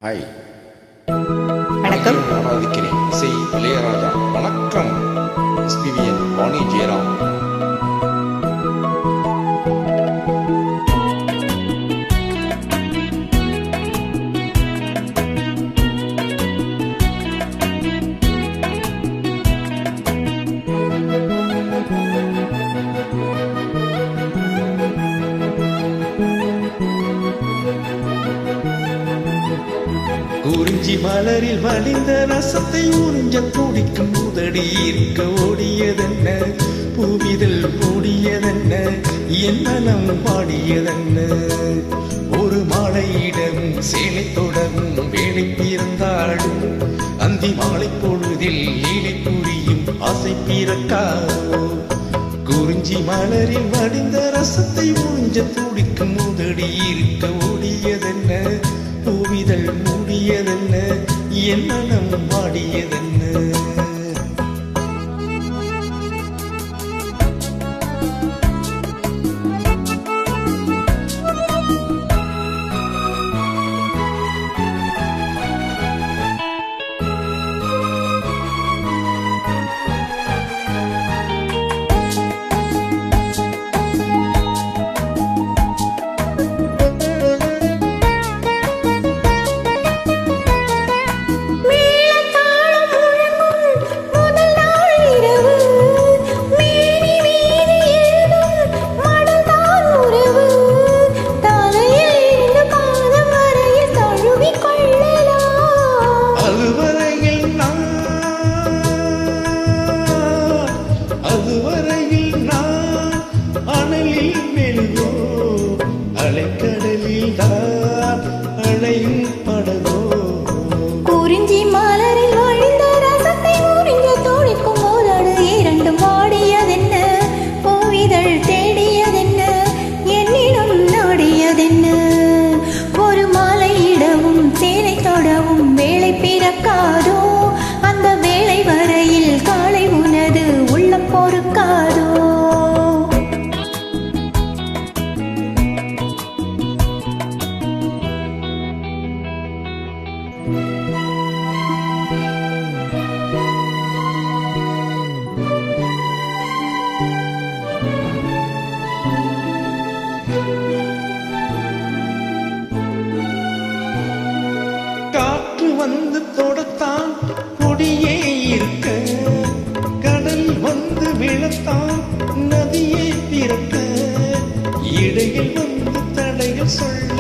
Hi, வணக்கம். ஆராதிக்கிறேன் இசை இளையராஜா. வணக்கம் எஸ்பிவிஎன் வாணி ஜெயராம். குறிஞ்சி மலரில் வழிந்த ரசத்தை உறிஞ்ச துடிக்கும் முதடி இருக்க ஓடியதென்ன, பூவிதழ் மூடியதென்ன, என் மனம் பாடியதென்ன. ஒரு மாலையிடமும் சேலை தொடரும் வேலை பிறந்தாடும், அந்தி மாலை பொழுதில் லீலை புரியும் ஆசை பிறக்காதோ. குறிஞ்சி மலரில் வடிந்த ரசத்தை உறிஞ்ச துடிக்கும் முதடி இருக்க ஓடியதென்ன, பூவிதழ் மூடியதென்ன, என் மனம் வாடியதென்ன. குறிஞ்சி மலரில் வழிந்த ரசத்தை உறிஞ்ச துடிக்கும் போதோடு இரண்டும் வாடியதென்ன, பூவிதழ் தேடியதென்ன, என்னிடம் நாடியதென்ன. ஒரு மாலையிடவும் சேலை தொடவும் வேலை பிறக்காதோ, அந்த வேலை வரையில் காலை உனது உள்ளம் பொறுக்காதோ. காற்று வந்து தொடத்தான் கொடியே இருக்க, கடல் வந்து விழத்தான் நதியே பிறக்க, இடையில் வந்து தடைகள் சொல்ல